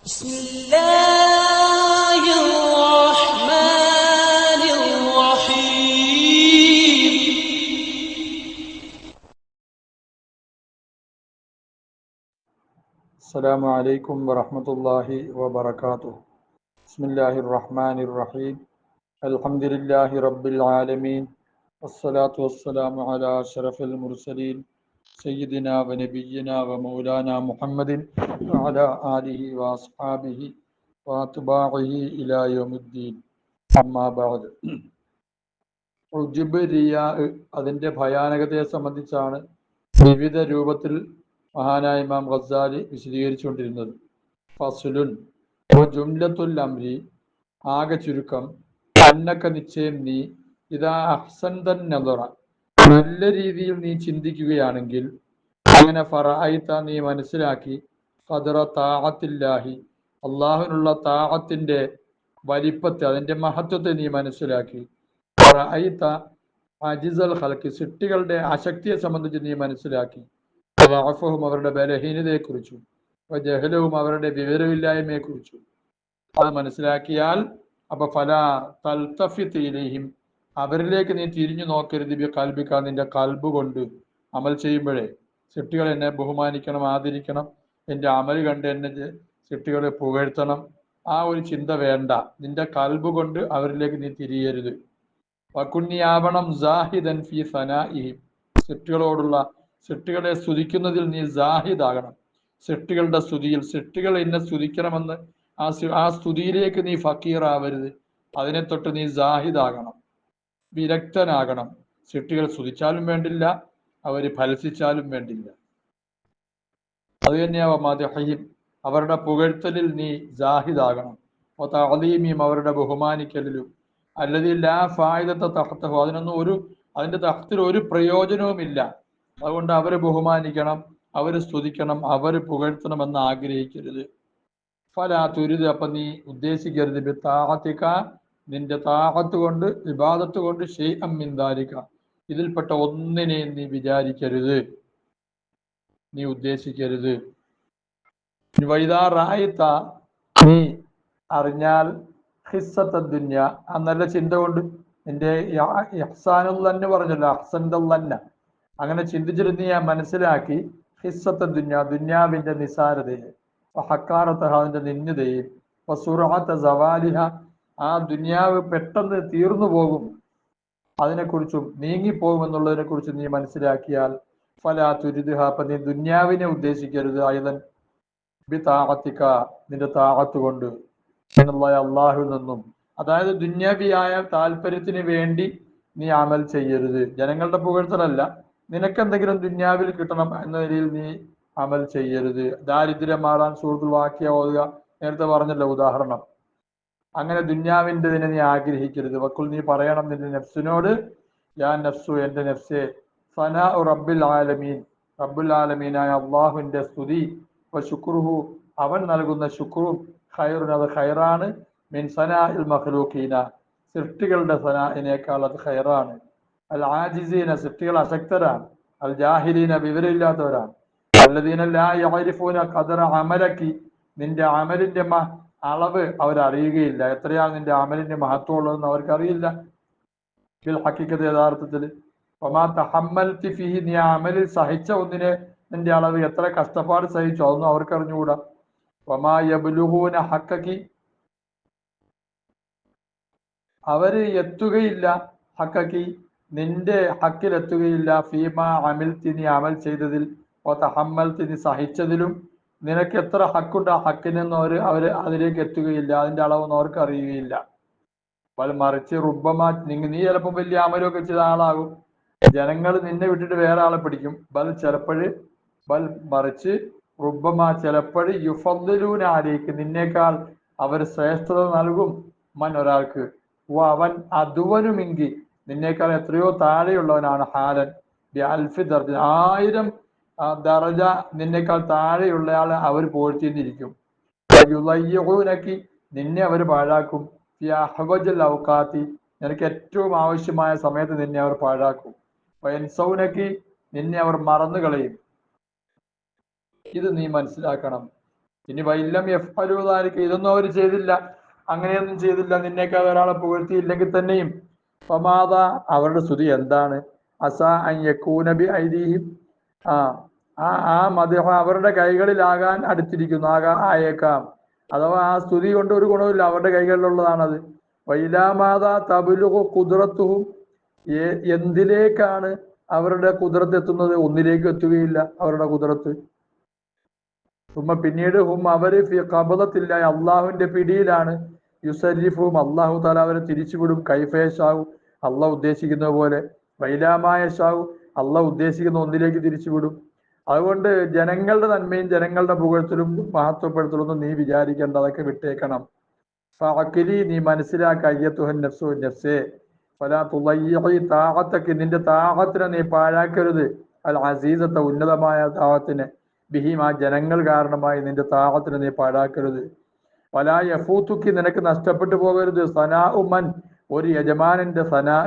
بسم الله الرحمن الرحيم. السلام عليكم ورحمة الله وبركاته. بسم الله الرحمن الرحيم. الحمد لله رب العالمين، والصلاة والسلام على أشرف المرسلين سيدنا ونبينا ومولانا محمد وعلى آله وأصحابه وأتباعه إلى يوم الدين. أما بعد. ഉജ്ബ് റിയാ അതിൻ്റെ ഭയാനകതയെ സംബന്ധിച്ചാണ് വിവിധ രൂപത്തിൽ മഹാനായ ഇമാം ഗസാലി വിശദീകരിച്ചുകൊണ്ടിരുന്നത്. ഫസ്ലുൻ ജുംലത്തുൽ അംരി, ആകെ ചുരുക്കം, അന്നക നിശ്ചയം നീ, ഇതാ അഹ്സൻതൻ നദറ, നല്ല രീതിയിൽ നീ ചിന്തിക്കുകയാണെങ്കിൽ, അങ്ങനെ ഫറഅയ്ത നീ മനസ്സിലാക്കി, ഖദറ താഅത്തില്ലാഹി, അള്ളാഹുവിനുള്ള താഅത്തിന്റെ വലിപ്പത്തെ, അതിന്റെ മഹത്വത്തെ നീ മനസ്സിലാക്കി, ഫറഅയ്ത അജിസൽ ഖൽഖി, സൃഷ്ടികളുടെ അശക്തിയെ സംബന്ധിച്ച് നീ മനസ്സിലാക്കി, വഅഫഹും അവരുടെ ബലഹീനതയെക്കുറിച്ചും, ജഹലവും അവരുടെ വിവരമില്ലായ്മയെക്കുറിച്ചും അത് മനസ്സിലാക്കിയാൽ, അപ്പൊ ഫലാ തൽതഫിത് ഇലൈഹിം, അവരിലേക്ക് നീ തിരിഞ്ഞു നോക്കരുത്, ബി ഖൽബിക, നിന്റെ കൽബ് കൊണ്ട് അമൽ ചെയ്യുമ്പോഴേ. സൃഷ്ടികൾ എന്നെ ബഹുമാനിക്കണം, ആദരിക്കണം, എൻ്റെ അമൽ കണ്ട് എന്നെ സൃഷ്ടികളെ പുകഴ്ത്തണം, ആ ഒരു ചിന്ത വേണ്ട. നിന്റെ കൽബ് കൊണ്ട് അവരിലേക്ക് നീ തിരിയരുത്. വകുന്നിയാവണം സാഹിദൻ ഫി സനാഇഹിം, സൃഷ്ടികളെ സ്തുതിക്കുന്നതിൽ നീ സാഹിദാകണം. സൃഷ്ടികളുടെ സ്തുതിയിൽ, സൃഷ്ടികൾ എന്നെ സ്തുതിക്കണമെന്ന് ആ സ്തുതിയിലേക്ക് നീ ഫക്കീറാവരുത്. അതിനെ തൊട്ട് നീ സാഹിദാകണം, വിരക്തനാകണം. സൃഷ്ടികൾ സ്തുതിച്ചാലും വേണ്ടില്ല, അവര് ഫലസിച്ചാലും വേണ്ടില്ല. അത് തന്നെയാ മദ്ഹഹിം, അവരുടെ പുകഴ്ത്തലിൽ നീ സാഹിദാകണം. തഅലീമിഹിം, അവരുടെ ബഹുമാനിക്കലിലും. അല്ലദീ ലാ ഫായിദത തഹ്തഹു, അതിന്റെ തഹ്ത്തിൽ ഒരു പ്രയോജനവുമില്ല. അതുകൊണ്ട് അവരെ ബഹുമാനിക്കണം, അവര് സ്തുതിക്കണം, അവര് പുകഴ്ത്തണമെന്ന് ആഗ്രഹിക്കരുത്. ഫലാ തുരിദ്, അപ്പൊ നീ ഉദ്ദേശിക്കരുത്, ബി താഅതിക, നിന്റെ താഅത്ത് കൊണ്ട്, ഇബാദത്ത് കൊണ്ട്, ശൈഅൻ മിൻ ദാലിക, ഇതിൽപ്പെട്ട ഒന്നിനെയും നീ വിചാരിക്കരുത്, നീ ഉദ്ദേശിക്കരുത്. വൈദാ റഅയ്ത, നീ അറിഞ്ഞാൽ, ഖിസ്സത്ത ദുനിയ, ആ നല്ല ചിന്ത കൊണ്ട്, നിന്റെ ഇഹ്സാനുൽ ലന്ന് പറഞ്ഞല്ലോ, അഹ്സൻതൽ ലന്ന, അങ്ങനെ ചിന്തിച്ചിട്ട് നീ മനസ്സിലാക്കി, ഹിസ്സത്ത ദുന്യ, ദുന്യാവിന്റെ നിസാരതയെ, ഹക്കാറത്തഹ, അതിന്റെ നിന്യതയെ, വസുറഅത സവാലിഹ, ആ ദുന്യാവ് പെട്ടെന്ന് തീർന്നു പോകും, അതിനെക്കുറിച്ചും നീങ്ങിപ്പോകുമെന്നുള്ളതിനെ കുറിച്ച് നീ മനസ്സിലാക്കിയാൽ, ഫലാ തുരിദ്ഹ, അപ്പൊ നീ ദുന്യാവിനെ ഉദ്ദേശിക്കരുത്, അയ്ദൻ ബി താഅതിക, നിന്റെ താഅത്ത് കൊണ്ട്, അള്ളാഹുവിൽ നിന്നും. അതായത് ദുന്യാവിയായ താല്പര്യത്തിന് വേണ്ടി നീ അമൽ ചെയ്യരുത്. ജനങ്ങളുടെ പുകഴ്ത്തലല്ല, നിനക്കെന്തെങ്കിലും ദുന്യാവിൽ കിട്ടണം എന്ന നിലയിൽ നീ അമൽ ചെയ്യരുത്. ദാരിദ്ര്യം മാറാൻ സൂറത്തുൽ വാഖിയ ഓതുക, നേരത്തെ പറഞ്ഞല്ലോ ഉദാഹരണം. അങ്ങനെ ദുന്യാവിൻ്റെതിനെ നീ ആഗ്രഹിക്കരുത്. വക്കുൽ, നീ പറയണം നിന്റെ നഫ്സിനോട്, യാ നഫ്സു, എന്റെ നഫ്സേ, സനാഉ റബ്ബിൽ ആലമീൻ, റബ്ബുൽ ആലമീനായ അള്ളാഹുവിന്റെ സ്തുതി, വശുക്രുഹു, അവൻ നൽകുന്ന ശുക്രും, ഖൈറുൻ, അത് ഖൈറാണ്, മിൻ സനാഇൽ മഖ്ലൂഖീന, സൃഷ്ടികളുടെ സനാഇനേക്കാൾ അത് ഖൈറാണ്. അൽ ആജിസീന, സൃഷ്ടികൾ അശക്തരാണ്. അൽ ജാഹിലീന, വിവരമില്ലാത്തവരാണ്. അല്ലദീന ലാ യഅരിഫൂന ഖദറ അമലക്കി, നിന്റെ അമലിന്റെ അളവ് അവരറിയുകയില്ല, എത്രയാണ് നിന്റെ അമലിന്റെ മഹത്വം ഉള്ളതെന്ന് അവർക്കറിയില്ല. ഫിൽ ഹഖീഖത്ത്, യഥാർത്ഥത്തിൽ. വമാ തഹമ്മൽതി ഫീഹി, നീ അമലിൽ സഹിച്ച ഒന്നിനെ നിന്റെ അളവ്, എത്ര കഷ്ടപ്പാട് സഹിച്ചു, അതൊന്നും അവർക്ക് അറിഞ്ഞുകൂടാ. വമാ യബ്ലുഗൂന ഹഖക്കി, അവര് എത്തുകയില്ല, ഹഖക്കി, നിന്റെ ഹക്കിൽ എത്തുകയില്ല, ഫീമാ അമിൽതി, നീ അമൽ ചെയ്തതിൽ, തഹമ്മൽതി, നീ സഹിച്ചതിലും നിനക്ക് എത്ര ഹക്കുണ്ട്, ആ ഹക്കിനൊന്നും അവര് അതിലേക്ക് എത്തുകയില്ല, അതിന്റെ അളവൊന്നും അവർക്ക് അറിയുകയില്ല. പല മറിച്ച് റുബ്ബമാ, നീ ചിലപ്പോൾ വലിയ അമലൊക്കെ ചെയ്ത ആളാകും, ജനങ്ങൾ നിന്നെ വിട്ടിട്ട് വേറെ ആളെ പിടിക്കും. മറിച്ച് റുബ്ബമാ, ചിലപ്പോഴ്, യുഫദ്ദിലൂന അലൈക്ക്, നിന്നേക്കാൾ അവർ ശ്രേഷ്ഠത നൽകും, മൻ, ഒരാൾക്ക്, അവൻ അദ്വനുമിങ്കി, നിന്നേക്കാൾ എത്രയോ താഴെയുള്ളവനാണ്, ഹാലൻ ബി അൽഫി ദർജ, 1000 ദർജ നിന്നേക്കാൾ താഴെയുള്ളയാളെ അവർ പോഴ്ത്തിയിരിക്കും. യുളയ്യൂനക്കി, നിന്നെ അവർ പാഴാക്കും, ഫി അഹ്വജൽ ഔഖാത്തി, നിനക്ക് ഏറ്റവും ആവശ്യമായ സമയത്ത് നിന്നെ അവർ പാഴാക്കും. വയൻസൗനക്കി, നിന്നെ അവർ മറന്നു കളയും. ഇത് നീ മനസ്സിലാക്കണം. ഇനി വൈലം യഫ്അലുദാലിക, ഇതൊന്നും അവർ ചെയ്തില്ല, അങ്ങനെയൊന്നും ചെയ്തില്ല, നിന്നേക്കാൾ ഒരാളെ പുകഴ്ത്തിയില്ലെങ്കിൽ തന്നെയും ഫമാദ, അവരുടെ സ്തുതി എന്താണ്? അസാ അൻ യകൂന ബി ഐദീഹിം, ആ ആ ആ മദ്ഹ അവരുടെ കൈകളിലാകാൻ അടുത്തിരിക്കുന്നു, ആയേക്കാം. അഥവാ ആ സ്തുതി കൊണ്ട് ഒരു ഗുണമില്ല, അവരുടെ കൈകളിലുള്ളതാണത്. വൈലാമാത തബുലുഹു ഖുദ്റത്തുഹും, എന്തിലേക്കാണ് അവരുടെ കുതിരത്ത് എത്തുന്നത്? ഒന്നിലേക്ക് എത്തുകയില്ല അവരുടെ കുതിരത്ത്. പിന്നീട് ഹും അവര് ഫി ഖബദത്തില്ല, അള്ളാഹുവിന്റെ പിടിയിലാണ്. യുസരിഫും, അള്ളാഹു താല അവരെ തിരിച്ചുവിടും. കൈഫയഷാവും, അള്ളാഹ് ഉദ്ദേശിക്കുന്ന പോലെ. വൈലാമായഷാവും, അള്ളാഹ് ഉദ്ദേശിക്കുന്ന ഒന്നിലേക്ക് തിരിച്ചുവിടും. അതുകൊണ്ട് ജനങ്ങളുടെ നന്മയും ജനങ്ങളുടെ പുകഴ്ത്തലും മഹത്വപ്പെടുത്തലൊന്നും നീ വിചാരിക്കേണ്ട, അതൊക്കെ വിട്ടേക്കണം. ഫഅഖിലി, നീ മനസ്സിലാക്ക, അയ്യത്തുഹൻ നഫ്സു, നഫ്സേ, ഫലാ തുളയ്യി താഅത്തക, നിന്റെ താഅത്തിനെ നീ പാഴാക്കരുത്. അൽ അസീസത്തെ, ഉന്നതമായ താഅത്തിനെ, ബിഹിം, ആ ജനങ്ങൾ കാരണമായി നിന്റെ താഅത്തിനെ നീ പാഴാക്കരുത്. ഫലാ യഫൂതുക്കി, നിനക്ക് നഷ്ടപ്പെട്ടു പോകരുത്. സനാഉ മൻ, ഒരു യജമാനന്റെ സനാ.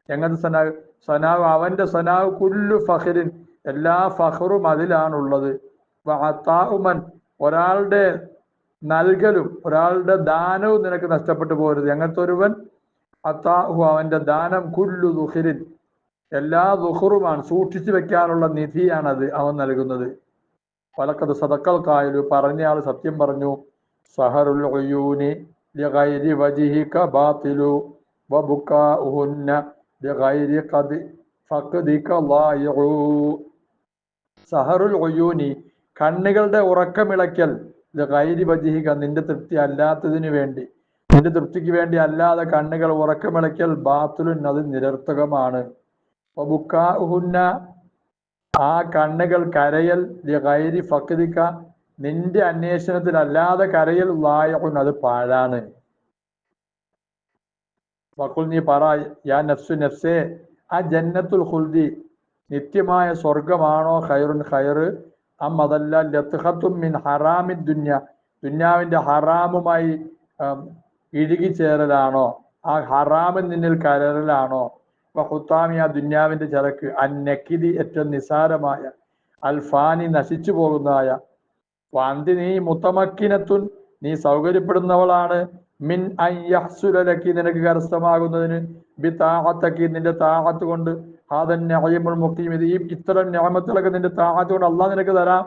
എങ്ങനത്തെ സനാ? സനാവ്, അവന്റെ സനാവ്, കുല്ലു ഫഖ്റിൻ, എല്ലാ ഫഖറും അതിലാണുള്ളത്. വഅതാഉ മൻ, ഒരാളുടെ നൽകലും ഒരാളുടെ ദാനവും നിനക്ക് നഷ്ടപ്പെട്ടു പോകരുത്. അങ്ങനത്തെ ഒരുവൻ, അതാഹു, അവന്റെ ദാനം, കുല്ലു ദുഖിരിൻ, എല്ലാ ദുഖറുമാണ്, സൂക്ഷിച്ചു വെക്കാനുള്ള നിധിയാണത് അവൻ നൽകുന്നത്. ഫലഖദ് സദഖൽ ഖായിലു, പറഞ്ഞയാൾ സത്യം പറഞ്ഞു. സഹറുൽ ഉയൂനി ലിഗൈരി വജ്ഹിക ബാതിലു വബുകാഉഹുന്ന ലിഗൈരി ഖദ് ഫഖദിക ളായിഉ. സഹറുൽ ഉയൂനി, കണ്ണുകളുടെ ഉറക്കമിളക്കൽ, ലിഗൈരി വജ്ഹിക, നിന്റെ തൃപ്തി അല്ലാത്തതിനു വേണ്ടി, നിന്റെ തൃപ്തിക്ക് വേണ്ടി അല്ലാതെ കണ്ണുകൾ ഉറക്കമിളക്കൽ, ബാത്തുലുൻ, അത് നിരർത്ഥകമാണ്. വബുകാഉഹുന്ന, ആ കണ്ണുകൾ കരയൽ, ലിഗൈരി ഫഖദിക, നിന്റെ അന്വേഷണത്തിൽ അല്ലാതെ കരയൽ, ളായിഉൻ, അത് പാഴാണ്. വഖുൽ, നീ പറ, യാ നഫ്സു, നഫ്സേ, ആ ജന്നത്തുൽ ഖുൽദി, നിത്യമായ സ്വർഗമാണോ ഖൈറുൻ, ഖൈറ്, അം അതല്ല ലത്ഖത്തും മിൻ ഹറാമി ദുന്യ, ദുന്യാവിന്റെ ഹറാമുമായി ഇഴുകിച്ചേരലാണോ, ആ ഹറാമിൽ നിന്നിൽ കരലാണോ? വഹുത്താമി, ആ ദുന്യാവിന്റെ ചരക്ക്, അന്നക്കിതി, ഏറ്റവും നിസാരമായ, അൽഫാനി, നശിച്ചു പോകുന്നതായ, വാന്തി, നീ മുത്തമക്കിനത്തുൻ, നീ സൗകര്യപ്പെടുന്നവളാണ്, മിൻ അയ്യഹ്സുലലക്കി, നിനക്ക് കരസ്ഥമാകുന്നതിന്, ബി താഅത്തക്കി, നിന്റെ താഅത്ത് കൊണ്ട്, ഹാദൻ നഈമുൽ മുഖീം, ഈ ഇത്തരം നിഅമത്തുകളൊക്കെ നിന്റെ താഅത്ത് കൊണ്ട് അള്ളാഹ് നിനക്ക് തരാം.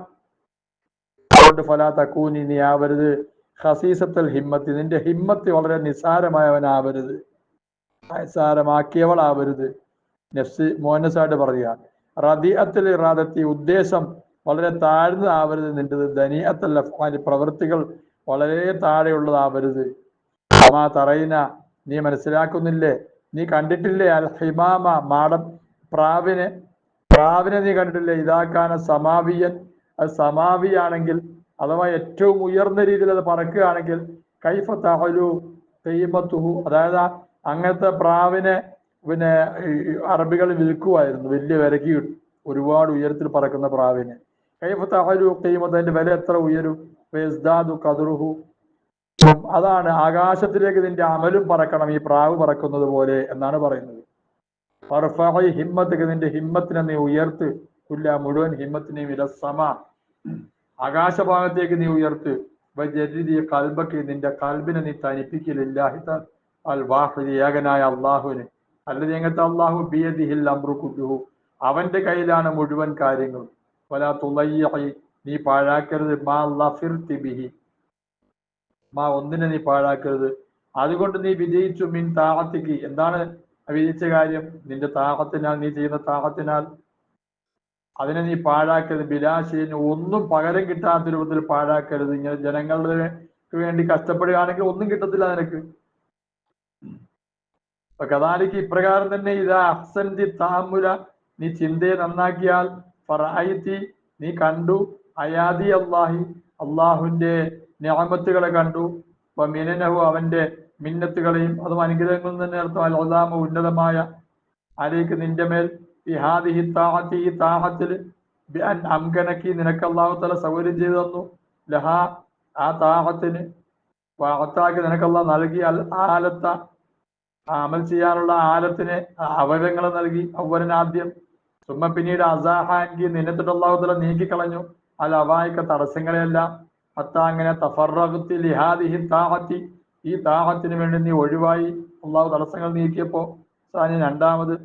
അതുകൊണ്ട് ഫലാ തകൂനി, നീ ആവരുത്, ഖസീസത്തുൽ ഹിമ്മത്തി, നിന്റെ ഹിമ്മത്ത് വളരെ നിസാരമായവനാവരുത്, നിസാരമാക്കിയവളാവരുത്. നഫ്സ് മോനസായിട്ട് പറയുക. റദിഅത്തുൽ ഇറാദത്തി, ഉദ്ദേശം വളരെ താഴ്ന്നതാവരുത് നിന്റേത്. ദനിഅത്തുൽ അഫ്ആലി, പ്രവൃത്തികൾ വളരെ താഴെയുള്ളതാവരുത്. അമാ തറൈന, നീ മനസ്സിലാക്കുന്നില്ലേ, നീ കണ്ടിട്ടില്ലേ, അൽ ഹിമാമ, മാടം, പ്രാവിനെ നീ കണ്ടിട്ടില്ലേ? ഇതാക്കാന സമാവിയൻ, അത് സമാവിയാണെങ്കിൽ, അഥവാ ഏറ്റവും ഉയർന്ന രീതിയിൽ അത് പറക്കുകയാണെങ്കിൽ, കൈഫ തഅലു ഖീമത്തുഹു, അതായത് അങ്ങനത്തെ പ്രാവിനെ പിന്നെ അറബികൾ വിൽക്കുമായിരുന്നു, വലിയ വിലക്ക് കിട്ടും, ഒരുപാട് ഉയരത്തിൽ പറക്കുന്ന പ്രാവിനെ. കൈഫ തഅലു ഖീമത്ത്, അതിന്റെ വില എത്ര ഉയരും? ഫയസ്ദാദു ഖദ്റുഹു, അതാണ്, ആകാശത്തിലേക്ക് നിന്റെ അമലും പറക്കണം, ഈ പ്രാവ് പറക്കുന്നത് പോലെ എന്നാണ് പറയുന്നത്. ഫർഫഇ ഹിമ്മത്തക, നിന്റെ ഹിമ്മത്തിനെ നീ ഉയർത്ത്, കുല്ല, മുഴുവൻ ഹിമ്മത്തിനെയും, ഇലസ്സമ, ആകാശഭാഗത്തേക്ക് നീ ഉയർത്ത്. വജരിദി ഖൽബക, നിന്റെ കൽബിനെ നീ തനിപ്പിക്കലില്ലാഹി അൽ വാഹിദ്, ഏകനായ അള്ളാഹുവിന്. അല്ലത് എങ്ങനത്തെ അള്ളാഹു? ബിയദിഹിൽ അംറു കുല്ലുഹു, അവന്റെ കയ്യിലാണ് മുഴുവൻ കാര്യങ്ങളും. വലാ തുളയ്യി, നീ പാഴാക്കരുത്, മാ ലഫിർതി ബിഹി, ഒന്നിനെ നീ പാഴാക്കരുത്, അതുകൊണ്ട് നീ വിജയിച്ചു. മിൻ താഅത്തിക്ക്, എന്താണ് വിജയിച്ച കാര്യം? നിന്റെ താഅത്തിനാൽ, നീ ചെയ്യുന്ന താഅത്തിനാൽ അതിനെ നീ പാഴാക്കരുത്. ബിലാശിന്, ഒന്നും പകരം കിട്ടാത്ത രൂപത്തിൽ പാഴാക്കരുത്. ഇങ്ങനെ ജനങ്ങൾക്ക് വേണ്ടി കഷ്ടപ്പെടുകയാണെങ്കിൽ ഒന്നും കിട്ടത്തില്ല നിനക്ക്. കദാലിക്ക്, ഇപ്രകാരം തന്നെ, ഇതാ അഹ്സൻതി തഅമ്മുല, നീ ചിന്തയെ നന്നാക്കിയാൽ, ഫറഅയ്തി, നീ കണ്ടു, അയാദി അല്ലാഹി, അള്ളാഹുവിന്റെ നിഅമത്തുകളെ കണ്ടു, വമിനനഹു, അവന്റെ മിന്നത്തുകളെയും, അതും അനുഗ്രഹങ്ങളും തന്നെ അർത്ഥം, അൽ ഉദാമ, ഉന്നതമായ, അലൈക്ക്, നിന്റെ മേൽ, ഇഹാദിഹി താഅത്തി, ഈ താഅത്തിൽ, ബി അൻ അംകനക്കി, നിനക്ക് അല്ലാഹു തആല സൗകര്യം ചെയ്തു തന്നു, ലഹാ, ആ താഅത്തിന്, വഅതാക്ക്, നിനക്ക് അല്ലാഹു നൽകി, അൽ ആലത്ത, അമൽ ചെയ്യാനുള്ള ആലത്തിന് അവയവങ്ങളെ നൽകി, ആദ്യം, സുമ്മ, പിന്നീട്, അസാഹാൻകി, നിന്നെ തൊട്ട് അല്ലാഹു തആല നീക്കിക്കളഞ്ഞു, അൽ അവായിക്ക, തടസ്സങ്ങളെയെല്ലാം, ഹത്താ അങ്ങനെ തഫറഖ്തി ലിഹാദിഹി താഅത്തി, ഈ താഅത്തിന് വേണ്ടി നീ ഒഴിവായി, അള്ളാഹു തടസ്സങ്ങൾ നീക്കിയപ്പോ. സാനി രണ്ടാമത്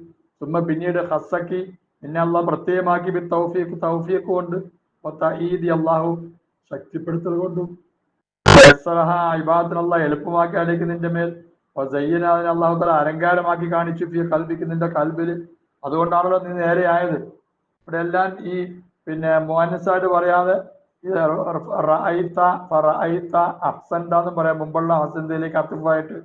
പിന്നീട് ഹസ്സക്കി, നിന്നെ അള്ളാഹ് പ്രത്യേകമാക്കി തൗഫീഖ്, തൗഫീഖ് കൊണ്ട്, തഈദി അള്ളാഹു ശക്തിപ്പെടുത്തൽ കൊണ്ടും, ഇബാദത്തിന് അള്ളാഹ് എളുപ്പമാക്കി അലേക്ക് നിന്റെ മേൽ, സയ്യനാഥിനെ അള്ളാഹു തആല അലങ്കാരമാക്കി കാണിച്ചു ഫീ ഖൽബിക്ക്, നിന്റെ കൽബില്. അതുകൊണ്ടാണല്ലോ നീ നേരെയായത്. ഇവിടെ എല്ലാം ഈ മുഅന്നസായിട്ട് പറയാതെ റഅയ്ത ഫറഅയ്ത അഹ്സൻത എന്ന് പറയാം, മുമ്പുള്ള അഹ്സൻതയിലേക്ക് അത്തുഫായിട്ട്.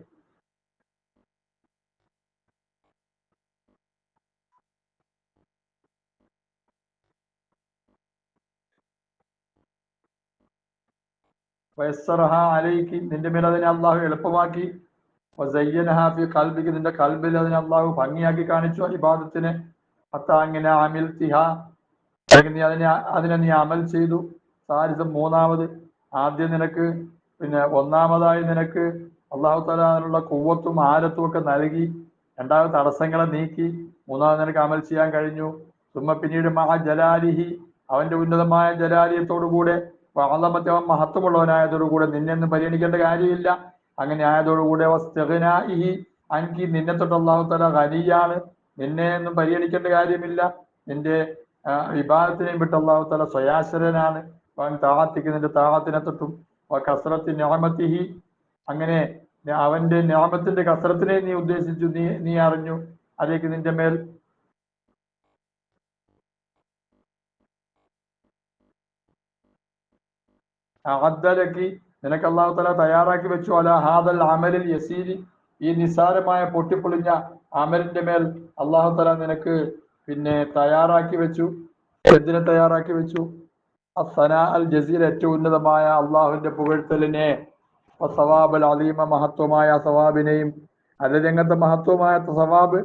വയസ്സറഹ അലൈക്ക്, നിന്റെ മേൽ അതിനെ അള്ളാഹു എളുപ്പമാക്കി. വസയ്യനഹ ഫീ ഖൽബിക്ക്, നിന്റെ കൽബിൽ അതിനെ അള്ളാഹു ഭംഗിയാക്കി കാണിച്ചു ഇബാദത്തിനെ. ഹത്താ അങ്ങനെ അമിൽതിഹ, നീ അതിനെ നീ അമൽ ചെയ്തു. സാരിസം മൂന്നാമത്, ആദ്യം നിനക്ക് ഒന്നാമതായി നിനക്ക് അള്ളാഹു തആല അതിനുള്ള ഖുവ്വത്തും ആരത്തും ഒക്കെ നൽകി. രണ്ടാമത് തടസ്സങ്ങളെ നീക്കി. മൂന്നാമത് നിനക്ക് അമൽ ചെയ്യാൻ കഴിഞ്ഞു. പിന്നീട് മഹ ജലാലിഹി, അവന്റെ ഉന്നതമായ ജലാലിയത്തോടുകൂടെ, അളമത്തെ അവൻ മഹത്വമുള്ളവനായതോടുകൂടെ നിന്നെയൊന്നും പരിഗണിക്കേണ്ട കാര്യമില്ല. അങ്ങനെ ആയതോടുകൂടെ വസ്തഗ്നാഇഹി അൻകി, നിന്നെ തൊട്ട് അള്ളാഹു തആല ഗനിയാണ്, നിന്നെ ഒന്നും പരിഗണിക്കേണ്ട കാര്യമില്ല. നിന്റെ ഇബാദത്തിനെയും വിട്ട് അള്ളാഹു തആല സ്വയാശ്രയനാണ്. അവൻ താഅത്തിക്ക്, നിന്റെ താഅത്തിനെ തൊട്ടും. കസ്റത്തി നിഅമതിഹി, അങ്ങനെ അവന്റെ നിഅമത്തിന്റെ കസ്റത്തിനെ നീ ഉദ്ദേശിച്ചു, നീ അറിഞ്ഞു അതിലേക്ക് നിന്റെ മേൽ. അഅദ്ദലകി, നിനക്ക് അള്ളാഹു തആല തയ്യാറാക്കി വെച്ചു. അലാ ഹാദൽ അമലിൽ യസീരി, ഈ നിസാരമായ പൊട്ടിപ്പൊളിഞ്ഞ അമലിന്റെ മേൽ അള്ളാഹു തആല നിനക്ക് തയ്യാറാക്കി വെച്ചു. എന്തിനെ തയ്യാറാക്കി വെച്ചു? അസ്സനാ അൽ ജസീൽ, ഏറ്റവും ഉന്നതമായ അള്ളാഹുവിന്റെ പുകഴ്ത്തലിനെ. സവാബൽ അലീമ, മഹത്വമായ സവാബിനെയും. അല്ലതെങ്ങനത്തെ മഹത്വമായ സവാബ്?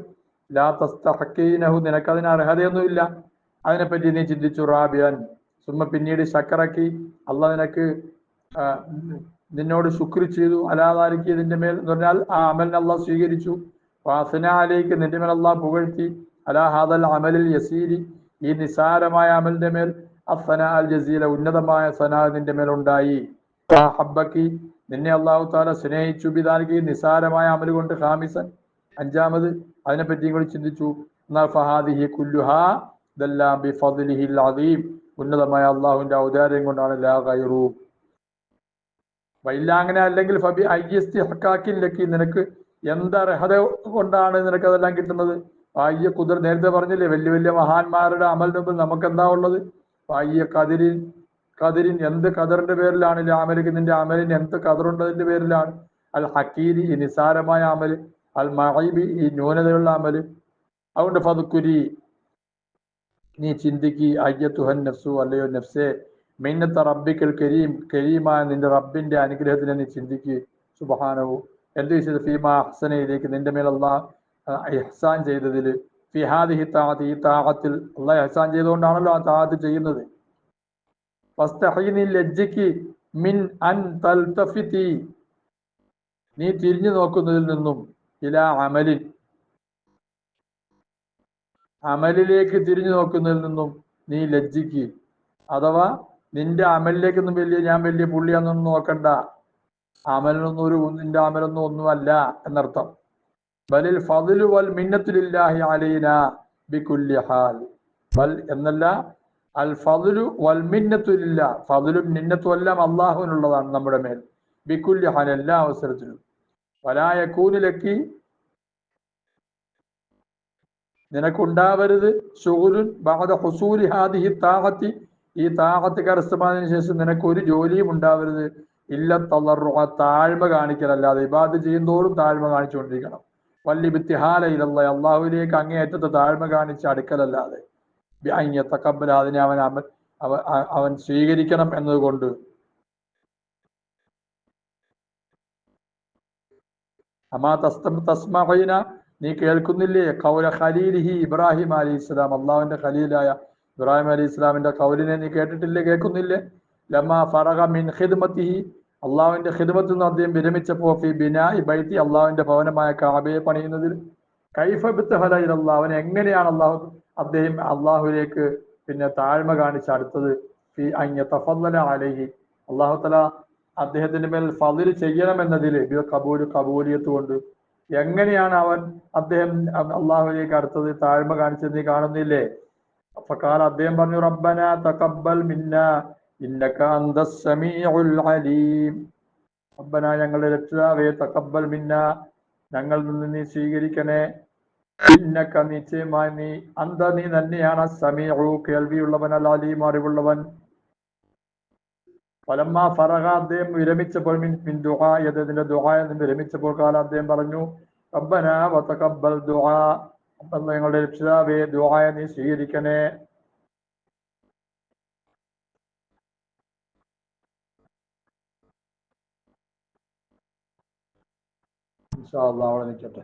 ലാ തസ്തഹഖീനഹു, നിനക്കതിന് അർഹതയൊന്നുമില്ല. അതിനെപ്പറ്റി നീ ചിന്തിച്ചു. റാബിയൻ, പിന്നീട് ശക്കറക്കി, അള്ളാഹ് നിനക്ക് നിന്നോട് ശുക്ർ ചെയ്തു. അലാദാലിക്ക്, ഇതിന്റെ മേൽ എന്ന് പറഞ്ഞാൽ ആ അമലിനെ അള്ളാഹ് സ്വീകരിച്ചു. വാസനാലേക്ക്, നിന്റെ മേൽ അള്ളാഹ് പുകഴ്ത്തി. അലാ ഹാദൽ അമലിൽ യസീരി, ഈ നിസാരമായ അമലിന്റെ മേൽ അസ്സനാ അൽ ജസീല, ഉന്നതമായ സനാ നിന്റെ മേൽ ഉണ്ടായി. ഹബ്ബക്കി, നിന്നെ അള്ളാഹു തആല സ്നേഹിച്ചു. ബിദാലിക്ക്, നിസാരമായ അമൽ കൊണ്ട്. ഖാമിസൻ, അഞ്ചാമത് അതിനെപ്പറ്റിയും കൂടി ചിന്തിച്ചു. ഫഹാദിഹി കുല്ലുഹാ, ഇതെല്ലാം ബിഫദ്ലിഹിൽ അദീം, ഉന്നതമായ അള്ളാഹുവിന്റെ ഔദാര്യം കൊണ്ടാണ്. ലാ ഗൈറു, വൈല്ല, അങ്ങനെ അല്ലെങ്കിൽ ഫബി അയ്യസ്തിഹഖാക്കിൻ ലക്കി, നിനക്ക് എന്തർഹത കൊണ്ടാണ് നിനക്ക് അതെല്ലാം കിട്ടുന്നത്? അയ്യ കുദർ, നേരത്തെ പറഞ്ഞില്ലേ, വലിയ വലിയ മഹാന്മാരുടെ അമലിന് മുമ്പിൽ നമുക്ക് എന്താ ഉള്ളത്? അയ്യ കതിരിൻ, കതിരിൻ, എന്ത് കദറിന്റെ പേരിലാണ്? അമലിക്ക്, നിന്റെ അമലിന് എന്ത് കദറുണ്ടതിന്റെ പേരിലാണ്? അൽ ഹക്കീരി, ഈ നിസാരമായ അമല്. അൽ മഈബി, ഈ ന്യൂനതയുള്ള അമല്. അതുകൊണ്ട് ഫദ്കുരി, നീ ചിന്തിക്ക്. അയ്യത്തുഹൻ നഫ്സു, അല്ലയോ നഫ്സേ, മിന്നത്ത റബ്ബിക്കൽ കരീം, കരീമായ നിന്റെ റബ്ബിന്റെ അനുഗ്രഹത്തിനെ നീ ചിന്തിക്ക്. സുബ്ഹാനഹു, എന്ത് വിഷയത്? ഫീമാ അഹ്സനയിലേക്ക്, നിന്റെ മേൽ അള്ളാഹ് ഇഹ്സാൻ ചെയ്തതിൽ. ഫി ഹാദിഹി താഅത്തി, ഈ താഅത്തിൽ അള്ളാഹ് ഇഹ്സാൻ ചെയ്തുകൊണ്ടാണല്ലോ ആ താഅത്ത് ചെയ്യുന്നത്. ഫസ്തഹീനി, ലജ്ജിക്ക്. മിൻ അൻ തൽതഫിതി, നീ തിരിഞ്ഞു നോക്കുന്നതിൽ നിന്നും. ഇലാ അമലിൻ, അമലിലേക്ക് തിരിഞ്ഞു നോക്കുന്നതിൽ നിന്നും നീ ലജ്ജിക്ക്. അഥവാ നിന്റെ അമലിലേക്കൊന്നും ഞാൻ വലിയ പുള്ളിയാന്നൊന്നും നോക്കണ്ട. അമലിനൊന്നും നിന്റെ അമലൊന്നും ഒന്നുമല്ല എന്നർത്ഥം. ബലിൽ ഫദ്ലു വൽ മിന്നത്തു ലില്ലാഹി അലൈനാ ബികുല്ലി ഹാൽ. ബൽ എന്നല്ല, അൽ ഫദ്ലു വൽ മിന്നത്തു ലില്ലാ, ഫദ്ലും മിന്നത്തും എല്ലാം അള്ളാഹുവിനുള്ളതാണ് നമ്മുടെ മേൽ. ബികുല്ലി ഹാൽ, എല്ലാ അവസരത്തിലും. വലാ യകൂനു ലക്കി, നിനക്കുണ്ടാവരുത്. ശുഗ്ലുൻ ബഅദ ഹുസൂലി ഹാദിഹി താഅത്തി, ഈ താഅത്ത് കരസ്ഥമായതിനു ശേഷം നിനക്ക് ഒരു ജോലിയും ഉണ്ടാവരുത്. ഇല്ല തളർറുഅ, താഴ്മ കാണിക്കലല്ലാതെ. ഇബാദത്ത് ചെയ്യുന്തോറും താഴ്മ കാണിച്ചുകൊണ്ടിരിക്കണം. വല്ലിബ്തിഹാല ഇലല്ലാഹി, അള്ളാഹുവിലേക്ക് അങ്ങേയറ്റത്തെ താഴ്മ കാണിച്ച് അടുക്കലല്ലാതെ. ബിഅൻ യതഖബ്ബല, അതിനെ അവൻ സ്വീകരിക്കണം എന്നതുകൊണ്ട്. അമാ തസ്മഈന, നീ കേൾക്കുന്നില്ലേ? ഖൗല ഖലീലിഹി ഇബ്രാഹിം അലൈഹിസ്സലാം, അള്ളാഹുവിന്റെ ഖലീലായ ഇബ്രാഹിം അലൈഹി ഇസ്ലാമിന്റെ ഖൗലിനെ നീ കേട്ടിട്ടില്ലേ, കേൾക്കുന്നില്ലേ? ലമാ ഫറഗ മിൻ ഖിദ്മത്തിഹി, അള്ളാഹുവിന്റെ ഖിദ്മത്തിൽ നിന്ന് അദ്ദേഹം വിരമിച്ചപ്പോ. ഫി ബിനാഇ ബൈത്തി, അള്ളാഹുവിന്റെ ഭവനമായ കഅബയെ പണിയുന്നതിൽ. കൈഫ ബിത്തഹല ഇലല്ലാഹ്, അവൻ എങ്ങനെയാണ് അദ്ദേഹം അള്ളാഹുവിലേക്ക് താഴ്മ കാണിച്ച് അടുത്തത്? ഫി അൻ യതഫദ്ദല അലൈഹി, അള്ളാഹു തആല അദ്ദേഹത്തിന്റെ മേൽ ഫളിൽ ചെയ്യണമെന്നതിൽ കബൂലിയത്ത് കൊണ്ട് എങ്ങനെയാണ് അദ്ദേഹം അള്ളാഹുവിലേക്ക് അടുത്തത് താഴ്മ കാണിച്ചത് നീ കാണുന്നില്ലേ? അദ്ദേഹം പറഞ്ഞു റബ്ബന തഖബ്ബൽ മിന്ന ഇന്നക അന്തസ് സമീഉൽ അലീം. റബ്ബന ഞങ്ങളുടെ രക്ഷിതാവേ തഖബ്ബൽ മിന്ന ഞങ്ങളിൽ നിന്ന് നീ സ്വീകരിക്കണേ, ഇന്നക നിശ്ചയമായി നീ തന്നെയാണ് സമീഉ കേൾവിയുള്ളവൻ, അൽ അലീം അറിവുള്ളവൻ. ഫലമ്മ ഫറഗ അദ്ദേഹം വിരമിച്ചപ്പോൾ മിൻ ദുആഇ അദ്ദേഹത്തിന്റെ ദുആയിൽ നിന്ന് വിരമിച്ചപ്പോൾ കാല അദ്ദേഹം പറഞ്ഞു റബ്ബന വതഖബ്ബൽ ദുആ, ഞങ്ങളുടെ രക്ഷിതാവേ ദുആയെ നീ സ്വീകരിക്കണേ. ഇൻഷാ അല്ലാഹ് അവിടെ നിൽക്കട്ടെ.